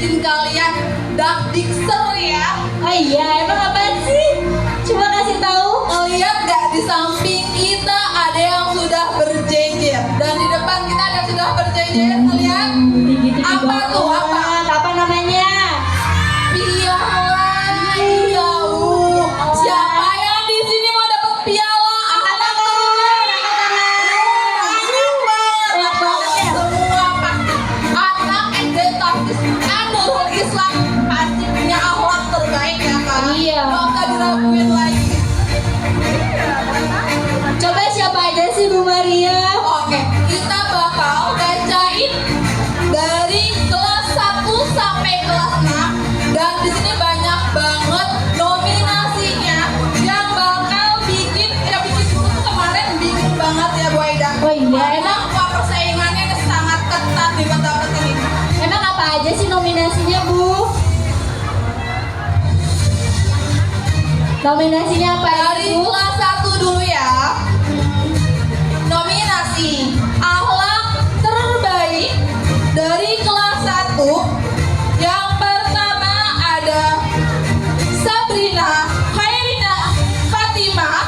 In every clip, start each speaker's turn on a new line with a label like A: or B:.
A: bikin kalian dakdikser ya.
B: Oh iya, emang apa sih? Coba kasih tahu.
A: Lihat gak di samping kita ada yang sudah berjejer dan di depan kita ada yang sudah berjejer. Lihat apa tuh?
B: Apa namanya?
A: Piala. Iya. Siapa yang di sini mau dapat piala?
B: Angkat tangan.
A: Semua pasti anak SD Tafis Nurul Islam pasti punya akhlak terbaik ya kan?
B: Iya.
A: Gak usah diraguin lagi.
B: Coba siapa aja sih Bu Maria?
A: Oke, kita bakal bacain dari kelas 1 sampai kelas 6 dan di sini banyak banget nominasinya yang bakal bikin buku tuh kemarin bingung banget ya Bu Aida.
B: Oh iya,
A: Emang persaingannya sangat ketat di dapat ini.
B: Emang apa aja sih nominasinya Bu? Nominasinya apa
A: Dari
B: Bu?
A: kelas 1 dulu ya. Nominasi akhlak terbaik dari kelas 1. Yang pertama ada Sabrina Khairina Fatimah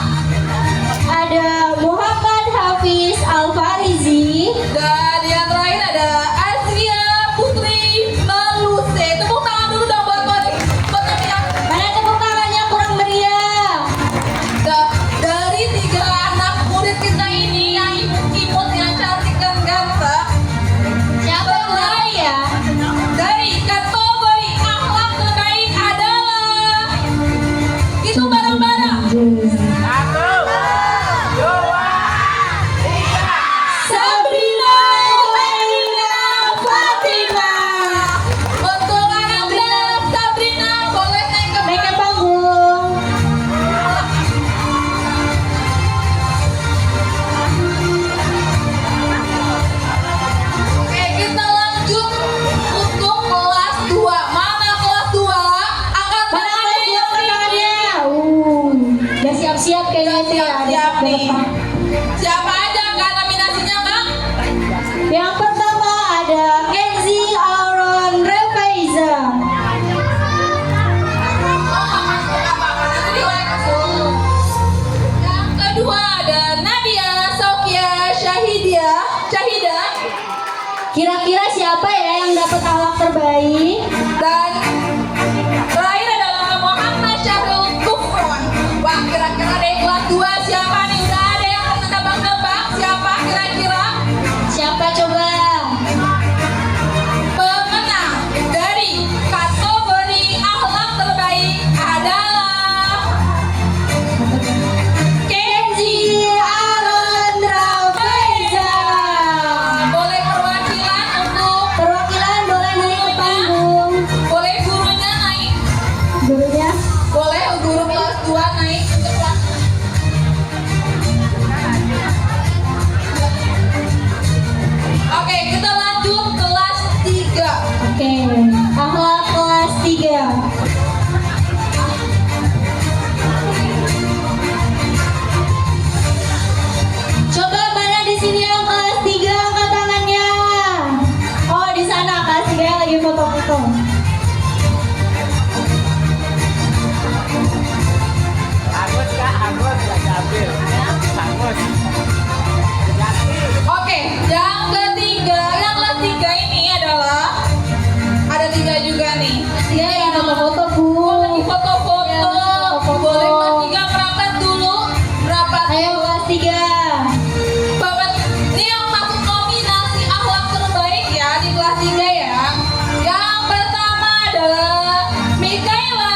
B: Ada Muhammad Hafiz Al-Farizi.
A: dan yang terakhir ada Azria Putri Maluse. Tepuk tangan dulu dong buat Novia.
B: Mana tepuk tangannya kurang meriah?
A: Dari 3 anak murid kita ini yang imut-imut, yang cantik dan ganteng,
B: Siapa mulai ya?
A: dari kategori akhlak terbaik adalah itu bareng-bareng Sabrina Khairina Fatimah. Untuk anak Sabrina boleh naik ke
B: Naik ke panggung.
A: Oke, kita lanjut untuk kelas 2. Mana kelas 2? Angkat
B: Mana
A: tangannya.
B: kelas 2 tangannya? Udah siap-siap kayaknya sih ya.
A: Siap
B: Ada
A: nih.
B: depan.
A: Siapa aja Kak nominasinya Kak?
B: Yang pertama ada Kenzi Auron Refaiza.
A: Yang kedua ada Nadia Sofia Syahida.
B: Kira-kira siapa ya yang dapat akhlak terbaik?
A: Dan terakhir adalah Muhammad Syahrul Kufron. Wah, kira-kira dari kelas 2 siapa nih? Udah ada yang menebak-nebak siapa kira-kira?
B: Siapa coba?
A: Pemenang dari kategori akhlak terbaik adalah
B: Kenzi Auron Refaiza.
A: boleh perwakilan untuk
B: Perwakilan boleh naik ke panggung.
A: boleh gurunya naik,
B: Gurunya.
A: boleh guru kelas 2 naik ke kelas. Oke, kita lanjut kelas 3.
B: Oke, akhlak kelas 3. Coba mana di sini yang kelas 3 angkat tangannya. Oh, di sana kelas 3 yang lagi foto-foto.
A: Oke, yang ketiga, yang kelas 3 ini adalah ada 3 juga nih.
B: Dia yang foto-foto, Bu.
A: Lagi foto-foto.
B: Iya, foto-foto.
A: Boleh kelas 3 merapat dulu. Merapat
B: Ayo
A: dulu.
B: kelas 3.
A: Bapak, ini yang masuk nominasi akhlak terbaik ya di kelas 3 ya. Yang pertama adalah Mikaela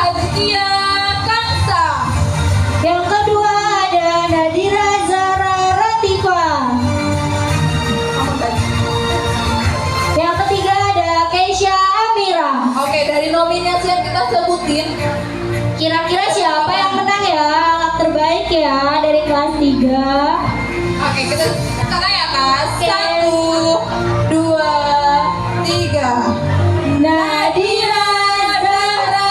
A: Azkia Kansa.
B: Yang kedua ada Nadira Zara Ratifa. Yang ketiga ada Keisha Amira.
A: Oke, dari nominasi yang kita sebutin,
B: Kira-kira siapa yang menang ya? Akhlak terbaik ya dari kelas 3.
A: oke kita sekarang ya Kak.
B: Oke.
A: 1, 2, 3.
B: Nadira Zahra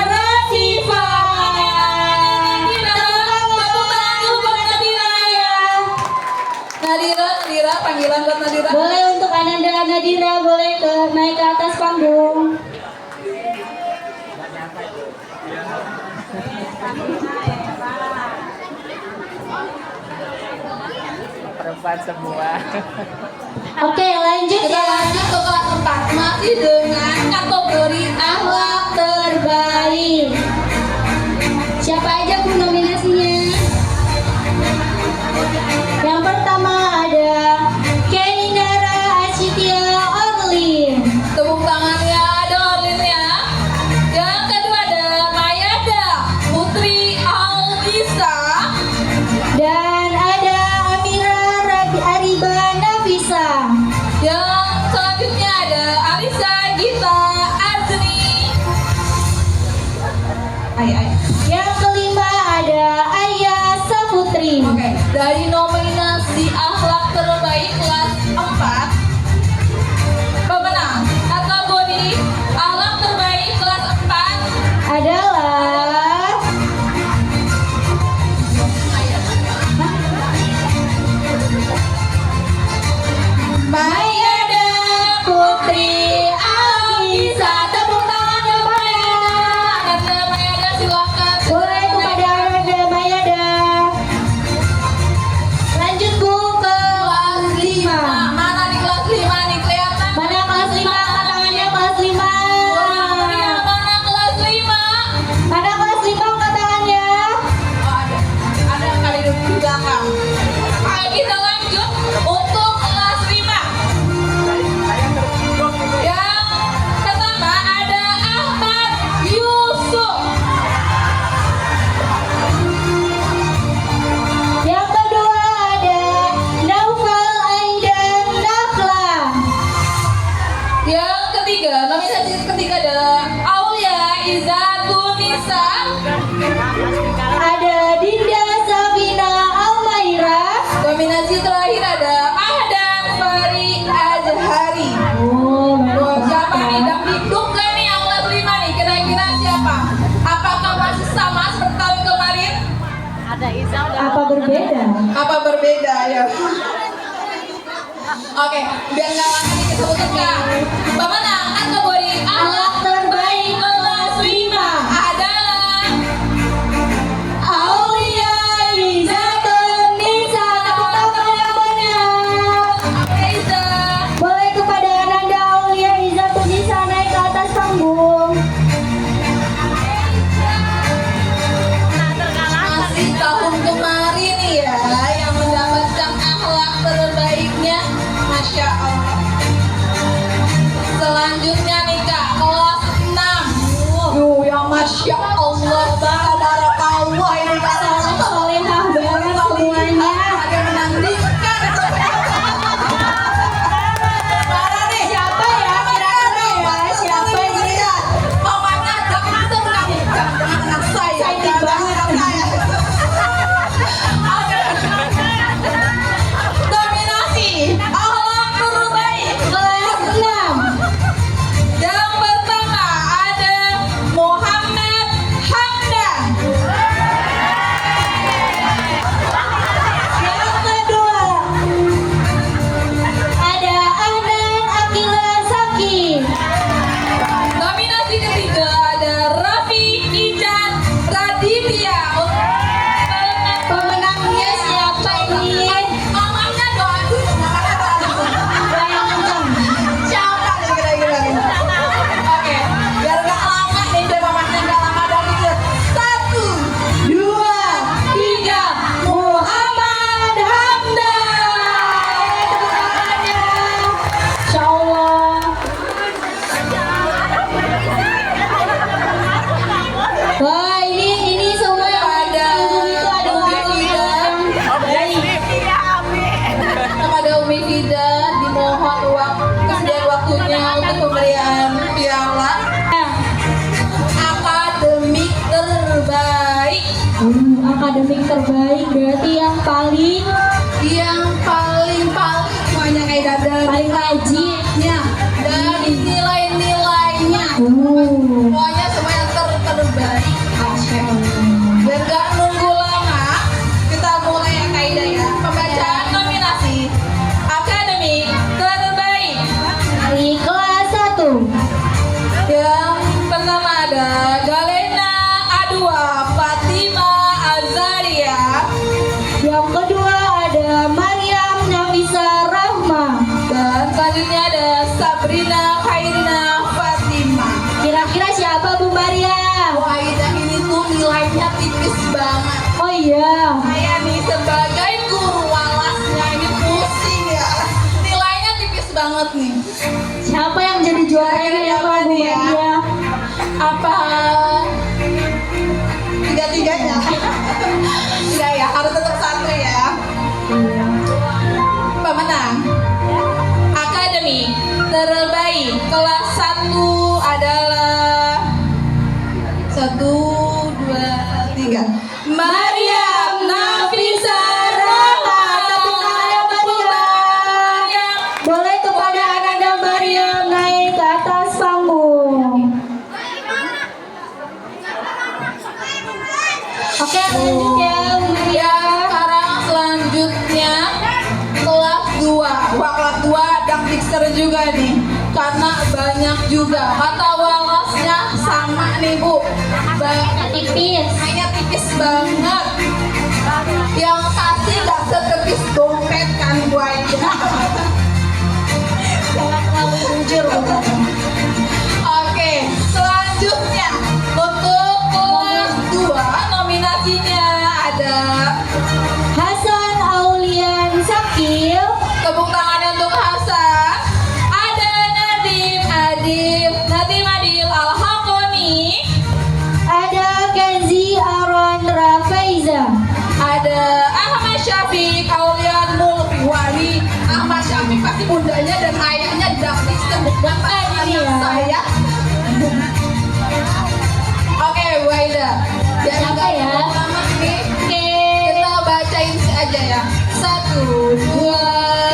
B: Ratifa.
A: Nadira, tepuk tangan dulu buat Nadira ya. Nadira, panggilan buat Nadira.
B: Boleh untuk Ananda Nadira boleh naik ke atas panggung.
C: Perempuan semua.
B: Oke, lanjut
A: Kita
B: ya.
A: lanjut ke kelas 4 masih dengan kategori
B: Akhlak terbaik. Siapa aja Bu nominasinya? Yang pertama ada Kenindara Asyitia Orlin.
A: tepuk tangannya ada Orlin ya. Yang kedua ada Mayada Putri Alisa.
B: Dan ada Amira Ariba Nafisa.
A: Yang selanjutnya ada Alisa Gita Azri.
B: Yang kelima ada Ayah Saputri.
A: Oke, dari nominasi akhlak terbaik kelas 4, pemenang kategori akhlak terbaik kelas 4
B: Adalah
A: Mayada Putri Alisa. Tepuk tangan ya Mayada. Ada Mayada silakan.
B: boleh kepada Anda Mayada. Lanjut Bu ke
A: Kelas 5. Mana nih kelas 5 nih kelihatan?
B: mana kelas 5? Tangannya kelas 5.
A: Iya, mana kelas 5?
B: Mana kelas 5 angkat tangannya?
A: Oh, ada kali di belakang. Ayo kita lanjut untuk kelas 5. Yang pertama ada Ahmad Yusuf.
B: Yang kedua ada Naufal Aidan Nafla.
A: Yang ketiga, nominasi ketiga adalah Aulia Izzatunisa.
B: Ada Dinda Safina Almaira.
A: Nominasi terakhir ada Ahdan Fari Azhari.
B: Oh,
A: Wah, siapa nih? Dangdut kan nih yang kelas 5 nih? Kira-kira siapa? Apakah masih sama seperti tahun kemarin?
B: apa berbeda?
A: Apa berbeda ya? Oke, biar nggak lama nih kita sebutkan. Pemenang kategori akhlak terbaik kelas 5 adalah Aulia
B: Izzatunisa. Tepuk tangan yang banyak.
A: Reza.
B: Boleh kepada Ananda Aulia Izzatunisa naik ke atas panggung.
A: Masih tahun kemarin ya yang mendapatkan akhlak terbaiknya, Masya Allah. Selanjutnya nih Kak, kelas 6. Yang Masya Allah, Tabarakallah ini Kak.
B: Solehah banget semuanya.
A: Ada menandingkan. Mana nih?
B: Siapa ya? Kira-kira ya? Siapa ini?
A: Mamanya ada pinter nggak nih? Jangan anak saya.
B: Cantik banget.
A: Dominasi akhlak terbaik
B: Kelas 6.
A: yang pertama ada Muhammad Hamdan.
B: Yang kedua ada Ahnan Akila Saki.
A: Nominasi ketiga ada Raffi Ijan Raditya.
B: Pemenangnya siapa ini?
A: Mamanya doa dulu.
B: Yang kencang.
A: Siapa nih kira-kira nih? Oke, biar nggak lama nih, biar mamanya nggak lama dan mikir. 1, 2, 3, Muhammad Hamdan.
B: Tepuk tangannya. Insya Allah. Wah, ini semua yang
A: Pada
B: itu ada
A: kepada Umi Fida dimohon kesediaan waktunya untuk pemberian piala akademik terbaik.
B: Akademik terbaik berarti yang paling
A: Semuanya kayak dadar
B: paling rajin.
A: dari nilai-nilainya,
B: Uh.
A: semuanya semua yang terbaik. Biar gak nunggu lama, kita mulai ya Kaida ya. Pembacaan nominasi akademik terbaik Sabrina Khairina Fatima.
B: Kira-kira siapa Bu Maria?
A: Bu Aidah ini tuh nilainya tipis banget.
B: Oh iya.
A: Saya nih sebagai guru walasnya ini pusing ya. Nilainya tipis banget nih.
B: Siapa yang jadi juaranya ya Bu Maria?
A: Apa tiga-tiganya? Iya ya, harus tetap satu ya. Pemenang Akademi terbaik kelas 1 adalah 1, 2, 3 Mariam Nafisa Rahmat.
B: Tepuk tangan ya Mariam. Boleh kepada Ananda Mariam naik ke atas panggung. Oke, lanjut ya Bu
A: Ya,
B: Maria.
A: sekarang selanjutnya kelas 2. Wah, kelas 2 Dakdikster juga nih. Karena banyak juga. Kata walasnya sama nih, Bu.
B: Tipis.
A: Hanya tipis banget. Yang pasti gak setepis dompet kan, Bu Aida.
B: Jangan terlalu jujur Bu Maria.
A: Oke, selanjutnya untuk kelas 2 nominasinya ada
B: Hasan Aulian Sakil.
A: tepuk tangannya untuk Hasan. Ada Nadim Adil Al-Hakoni.
B: Ada Kenzi Aron Rafaiza.
A: Ada Ahmad Syafiq Aulian Mulkiwali. Ahmad Syafiq pasti bundanya dan ayahnya Dakdikster, bukan anak
B: Iya.
A: saya. Oke, Bu Aida. Biar
B: Siapa
A: nggak
B: ya?
A: lama nih,
B: Oke.
A: kita bacain aja ya. 1, 2,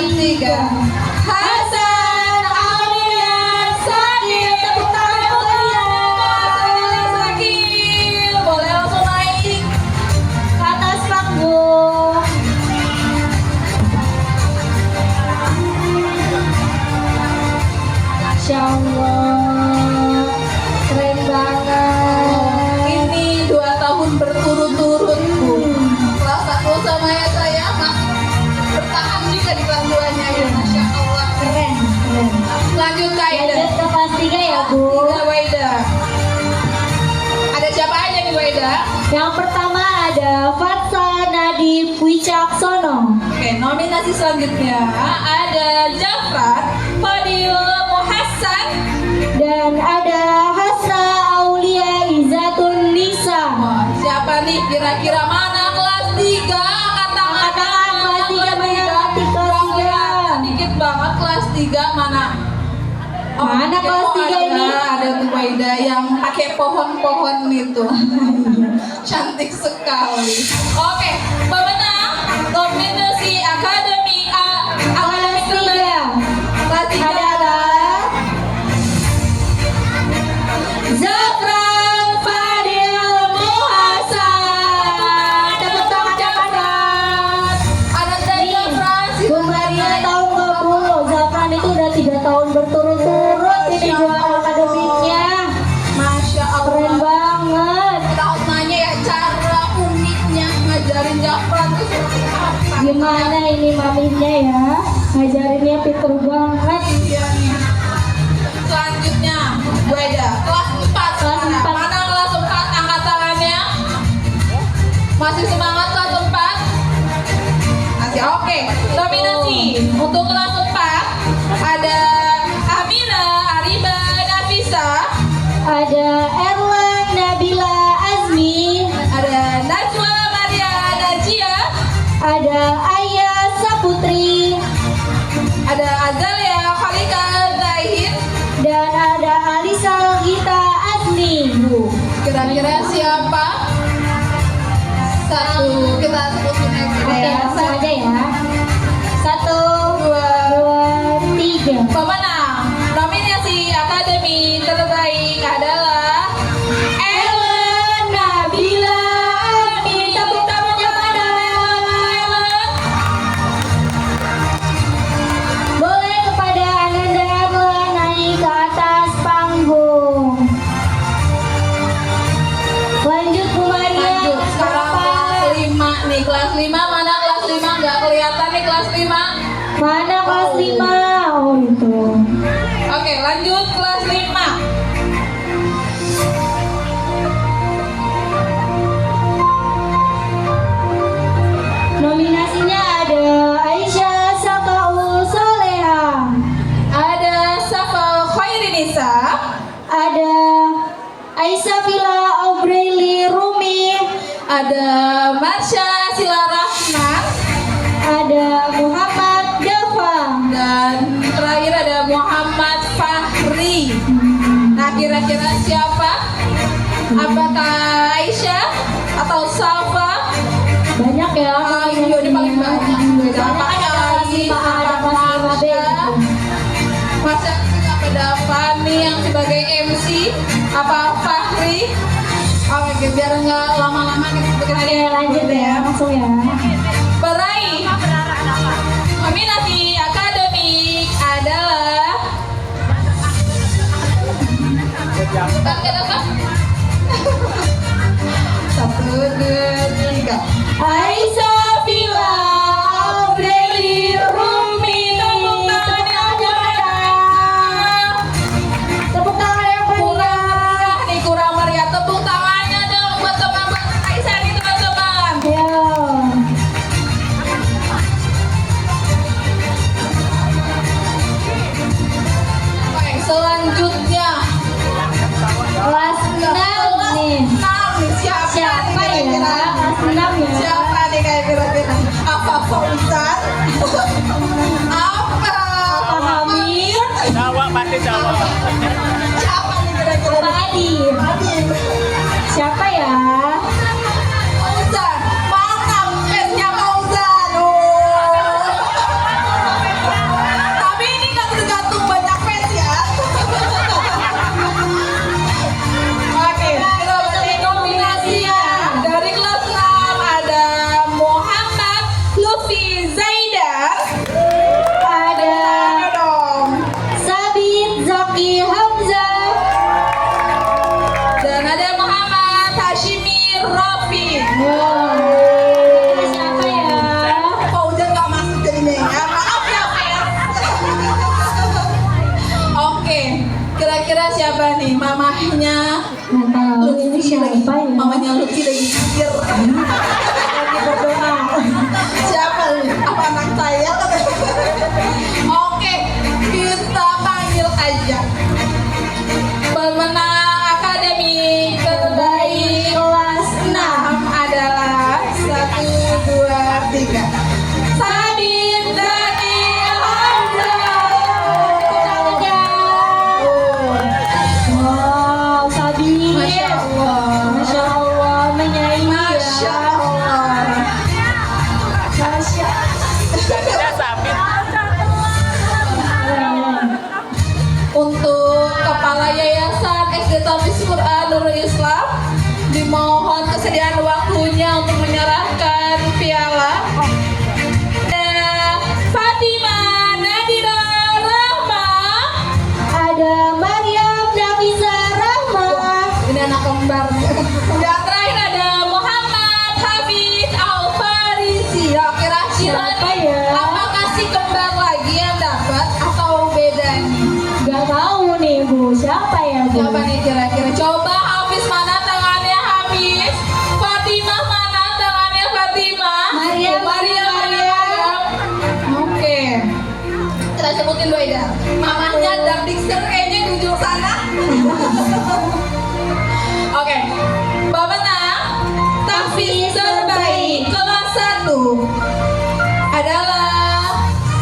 A: 3. Hasan Aulian Sakil.
B: Tepuk tangan Bu Maria.
A: Hasan Sakil. Boleh langsung naik.
B: Ke atas panggung. Masya Allah, keren banget.
A: Ini 2 tahun berturut-turut, Bu. Kelas 1 sama ya saya masih bertahan juga di kelas 2-nya ya. Masya Allah.
B: Keren, keren.
A: Lanjut Kak Aida.
B: Lanjut ke kelas 3 ya Bu.
A: Tiga, Bu Aida. Ada siapa aja nih, Bu Aida?
B: Yang pertama ada Fatsa Nadif Wicaksono.
A: Oke, nominasi selanjutnya ada Jafran Fadil Muhassan.
B: Dan ada Hasra Aulia Izatun Nisa.
A: Wah, siapa nih kira-kira mana kelas 3? Angkat tangan.
B: Angkat tangan, kelas 3, mana kelas 3?
A: Sedikit banget kelas 3 mana?
B: Mana kelas 3 ini?
A: Ada tuh Waida yang pakai pohon-pohon itu. Cantik sekali. Oke, pemenang nominasi Akademi
B: Kelas 3
A: kelas 3
B: adalah Zafran Fadil Muhassan. Tepuk tangan Zafran.
A: Ada Zafran.
B: Bu Maria tahu nggak Bu, Zafran itu udah 3 tahun berturut-turut ini juara akademiknya.
A: Masya
B: Keren
A: Allah.
B: banget.
A: Kita harus nanya ya cara uniknya ngajarin Zafran tuh seperti apa?
B: Gimana ini maminya ya? Ngajarinnya pinter banget.
A: Iya nih. Selanjutnya, Bu Aida, kelas 4.
B: Kelas 4.
A: Mana kelas 4? Angkat tangannya. Masih semangat kelas 4? Masih oke. Nominasi untuk kelas 4 ada Amina Ariba Nafisa,
B: Ada Erlan Nabila Azmi,
A: ada Najwa Maria Najia,
B: ada Ayah Saputri,
A: ada Azalia Khalika Zahid.
B: dan ada Alisa Gita Azmi. Bu.
A: Kira-kira siapa? Satu, kita sebutin aja
B: Oke,
A: ya.
B: langsung aja ya. 1, 2, 3.
A: Pemenang nominasi Akademi terbaik adalah
B: Erlan Nabila Azmi. Tepuk tangannya pada
A: Ellen.
B: Boleh kepada Ananda Erlan naik ke atas panggung. Lanjut Bu Maria.
A: Lanjut, sekarang kelas 5 nih. Kelas 5 mana kelas 5? Nggak kelihatan nih kelas 5.
B: Mana kelas 5? Oh itu.
A: lanjut kelas 5.
B: Nominasinya ada Aisyah Sakaul Soleha,
A: Ada Safa Khairinisa,
B: ada Aisyah Vila Aubreli Rumi,
A: ada Marsha Silarahman,
B: ada Muhammad Dafa.
A: dan terakhir ada Muhammad Fahri. Nah, kira-kira siapa? Apakah Aisyah atau Safa?
B: Banyak ya.
A: Ayo, ini paling banyak. Apakah
B: Kelas 5A, ada kelas 5B gitu.
A: Masa ada Fani yang sebagai MC? Apa Fahri? Oke, biar nggak lama-lama kita
B: Oke, lanjut ya, langsung ya.
A: Peraih nominasi akademik adalah Target apa? 1, 2, 3.
B: Aisyah Vila Aubreli Rumi. Tepuk tangan yang meriah.
A: Nih kurang meriah, tepuk tangannya dong buat teman-teman Aisyah nih teman-teman.
B: Ayo.
A: Oke, selanjutnya
B: Kelas 6 nih.
A: Siapa
B: Siapa
A: nih
B: ya?
A: kira-kira?
B: Kelas 6 ya.
A: Siapa nih kayak kira-kira? Apa Fauzan? Apa?
B: Hamid.
C: Jawa pasti Jawa.
A: Siapa nih kira-kira?
B: Apa Adi? Siapa ya?
A: Fauzan, mantap pesnya Fauzan. Oh. Tapi ini nggak tergantung banyak pes ya. Oke, kita beri nominasi ya. Dari kelas 6 ada Muhammad Lutfi Zaidar.
B: Ada
A: Ayo dong.
B: Sabit Zaki Hamzah.
A: Dan ada Muhammad Hashimi Rafi.
B: Wow. Siapa ya?
A: Fauzan nggak masuk jadinya ya. Maaf ya, Fer. Oke, kira-kira siapa nih mamahnya?
B: Nggak tahu ini siapa ya?
A: Mamanya Lutfi lagi mikir.
B: Lagi berdoa.
A: Siapa nih? Apa anak saya? Oke, kita panggil aja. Pemenang akademi terbaik kelas 6 adalah 1, 2, 3. Sabit Zaki Hamzah.
B: Wow, Sabit.
A: Masya Allah.
B: Masya Allah, menyaingi
A: Masya
B: ya.
A: Allah.
B: Masya
C: Jadinya Sabit.
B: Allah.
A: Untuk Kepala Yayasan SD Tafiz Quran Nurul Islam, dimohon kesediaan waktunya untuk menyerahkan piala. Fatimah Nadira Rahma.
B: Ada Maryam Nafisa Rahma.
A: Ini anak kembar. Dan terakhir ada Muhammad Hafiz Al-Farisi. Ya, kira-kira
B: Siapa
A: nih,
B: ya?
A: apakah si kembar lagi yang dapat atau beda nih?
B: Gak tahu nih Bu, siapa ya Bu?
A: Siapa nih kira-kira? Coba Hafiz, mana tangannya Hafiz? Fatimah, mana tangannya Fatimah?
B: Maryam,
A: Maryam.
B: Maryam.
A: Oke. Kita sebutin Bu Ida. Mamanya Dardixer kayaknya di ujung sana. Oke. Pemenang Tahfiz terbaik kelas 1 adalah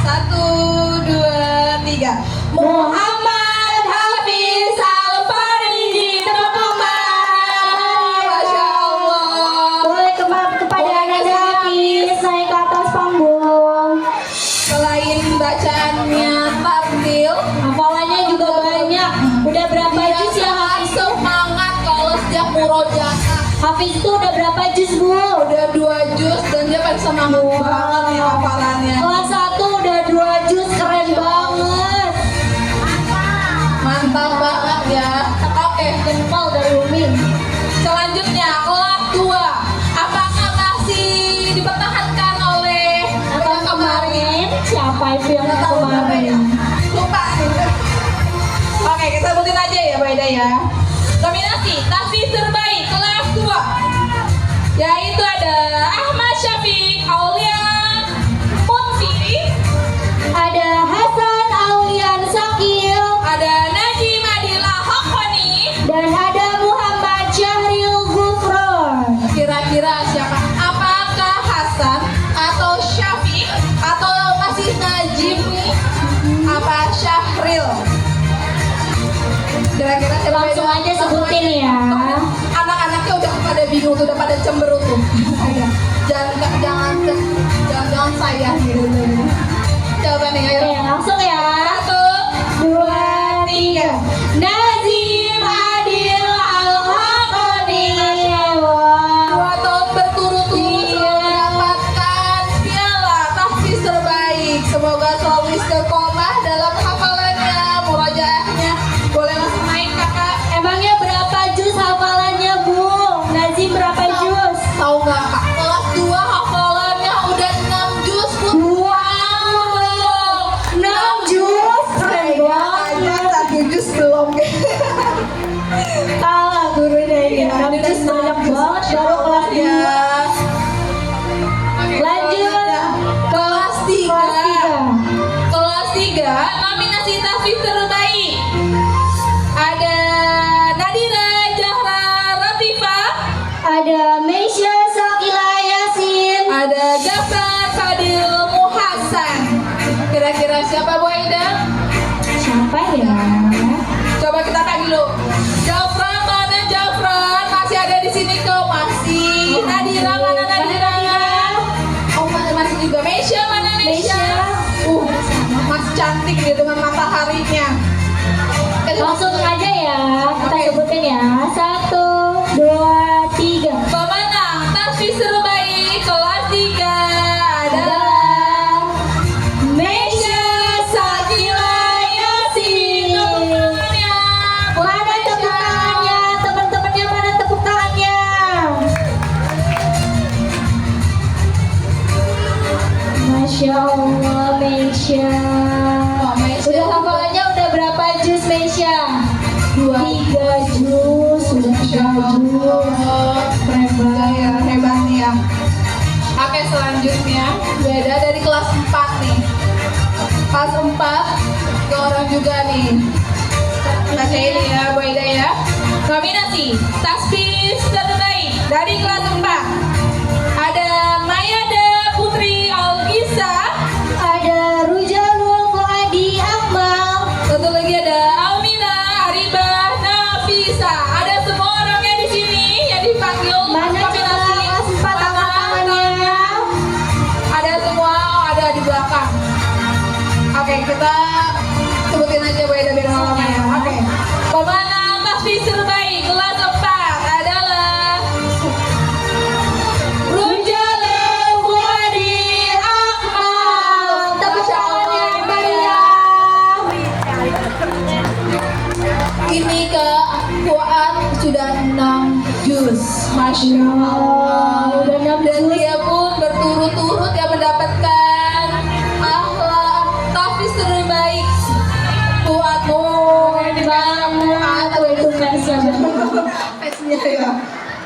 A: 1, 2, 3. Muhammad Hafiz Al-Faridi. Tepuk tangan. Masya Allah.
B: Boleh kepada anak Hafiz naik ke atas panggung.
A: Selain bacaannya tartil,
B: Hafalannya juga banyak. Udah berapa
A: dia
B: juz ya
A: sangat
B: Hafiz?
A: semangat kalau setiap murojaah.
B: Hafiz itu udah berapa juz Bu?
A: Udah 2 juz dan dia paling semangat banget nih hafalannya.
B: Kelas 1 udah 2 juz, keren banget.
A: Mantap banget ya. Oke,
B: Jempol dari Umi.
A: selanjutnya kelas 2. Apakah masih dipertahankan oleh
B: Atau kemarin siapa itu yang
A: Nggak tahu berapa ya?
B: kemarin?
A: Lupa nih. ya. Nominasi tahfiz terbaik kelas 2 yaitu ada Ahmad Syafiq Aulia Munsi,
B: Ada Hasan Aulian Sakil.
A: ada Najim Adila Hakoni.
B: Dan ada Muhammad Syahril Gufron.
A: Kira-kira siapa? Apakah Hasan atau Syafiq atau masih Najim nih? Apa Syahril? Kira-kira siapa?
B: Langsung aja sebutin ya.
A: Anak-anaknya udah pada bingung, udah pada cemberut tuh. Jangan saya gitu. Coba nih, ayo.
B: Oke, langsung ya.
A: 1, 2, 3.
B: Nazim Adil Al-Hakoni. Wah.
A: 2 tahun berturut-turut
B: Iya.
A: mendapatkan piala tahfiz terbaik. Semoga selalu istiqomah dalam hafalannya, murojaahnya. Boleh langsung naik kakak.
B: Emangnya berapa juz hafalannya, Bu? Nazim berapa juz?
A: Tahu nggak kak? Kelas 2 hafalannya udah 6 juz pun.
B: Wow, 6 juz. Keren banget.
A: 1 juz belum.
B: Kalah gurunya ini. 6 juz banyak banget baru kelas 2. Lanjut.
A: Kelas 3.
B: Kelas 3.
A: Kelas 3 nominasi tahfiz terbaik ada Nadira Zahra Latifah,
B: Ada Meisya Sakila Yasin.
A: ada Jafar Fadil Muhasan. Kira-kira siapa Bu Aida?
B: Siapa ya?
A: Coba kita tanya dulu. Jafran mana Jafran? Masih ada di sini kau masih. Nadira mana Nadira? Oh masih juga. Meisya mana Meisya? Masih cantik dia dengan mataharinya.
B: Langsung aja ya, kita sebutin ya. 1, 2, 3.
A: Pemenang tahfiz terbaik kelas 3 adalah Meisya Sakila Yasin. Tepuk tangannya.
B: Mana tepuk tangannya? Teman-temannya mana tepuk tangannya? Masya Allah, Meisya.
A: Oh, Meisya.
B: Udah hafalannya udah berapa juz, Meisya? 3 juz, sudah 3 juz.
A: Keren banget ya, hebat nih ya. Oke, selanjutnya beda dari kelas 4 nih. Kelas 4 ke orang juga nih. Baca ini ya, Bu Aida ya. Nominasi tahfiz terbaik dari kelas 4 ada Mayada Putri Algisa,
B: Ada Rujalul Fuadi Akmal.
A: satu lagi ada Almina Aribah Nafisa. Ada semua orangnya di sini yang dipanggil
B: Mana coba kelas 4 angkat tangannya?
A: Ada semua, oh, ada di belakang. Oke, kita sebutin aja Bu Aida biar nggak lama ya. Oke. Pemenang tahfiz terbaik kelas 4 adalah Rujalul Fuadi Akmal.
B: Tepuk tangannya yang meriah.
A: Ini ke Fuad sudah 6 juz. Masya Allah.
B: Udah 6
A: Dan
B: juz.
A: dia pun berturut-turut yang mendapatkan akhlak tahfiz terbaik. Fuad
B: Keren banget. Tuh itu fansnya.
A: fansnya ya.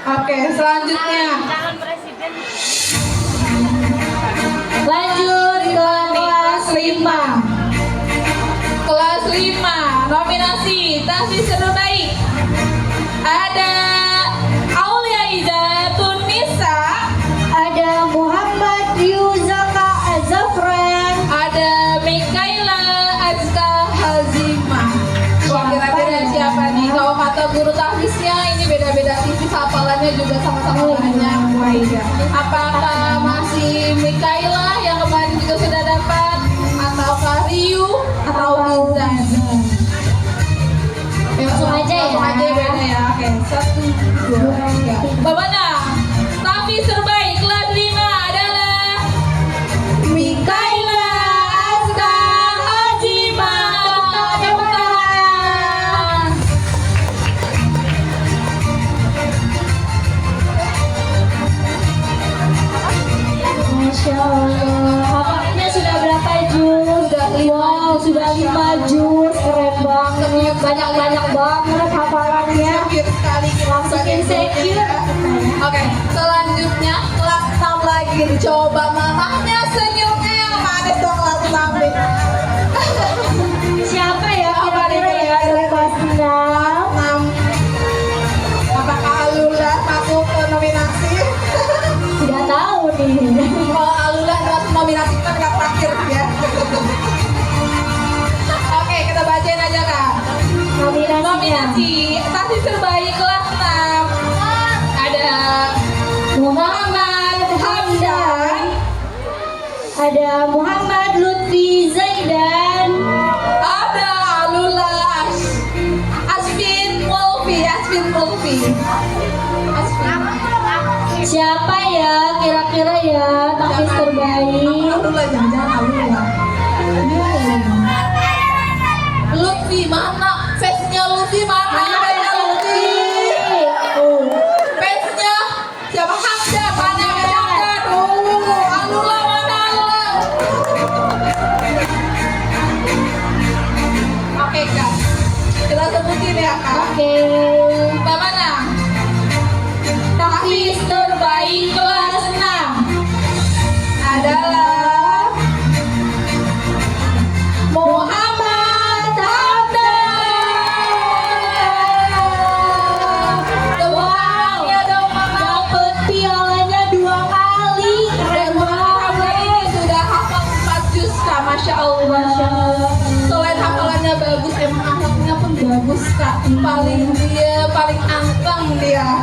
A: Oke, selanjutnya
B: Lanjut ke kelas 5.
A: kelas 5 nominasi tahfiz terbaik ada Aulia Izatun Nisa,
B: Ada Muhammad Yuzaka Azafran.
A: ada Mikaela Azka Hazimah. Wah, kira-kira siapa nih? Kalau kata guru tahfiznya ini beda-beda tipis, hafalannya juga sama-sama banyak. Apakah masih Mikaela yang kemarin juga sudah dapat, ataukah Ryu atau Izan?
B: Langsung aja ya.
A: Langsung aja beda ya. Oke, 1, 2, 3. Pemenang tahfiz terbaik kelas 5 adalah Mikaela Azka Hazimah. Tepuk tangan.
B: Masya Allah. Hafalannya sudah berapa juz? Wow, sudah 5 juz. Keren banget. banyak banget hafalannya.
A: Insecure sekali kita
B: Langsung
A: sebagai
B: insecure.
A: guru. Oke, selanjutnya kelas 6 lagi. Coba mamahnya senyumnya yang manis dong kelas 6 nih.
B: Siapa ya kira-kira ya dari kelas 6?
A: 6. Apakah Alula masuk ke nominasi?
B: Tidak tahu nih.
A: Kalau Alula masuk nominasi kan nggak terakhir ya. Oke, kita bacain aja Kak.
B: Nominasinya.
A: Nominasi saksi terbaik kelas 6 ada Muhammad Hamdan,
B: Ada Muhammad Lutfi Zaidan.
A: ada Alula Asfin Mulfi. Asfin.
B: Siapa ya kira-kira ya takis terbaik?
A: Alula, jangan Alula. Lutfi mana? Face-nya Lutfi mana? Face-nya Lutfi. Face-nya siapa? Hamdan. Mana Hamdan? Alula mana Alula? Oke Kak, kita sebutin ya Kak.
B: Oke.
A: Mbak mana? Takis terbaik kelas 6 adalah Muhammad Hamdan. Wow, ya dong Mama.
B: Dapat pialanya 2 kali.
A: Dan Muhammad Hamdan ini sudah hafal 4 juz Kak, Masya Allah. Selain hafalannya bagus, emang akhlaknya pun bagus Kak. Paling anteng dia.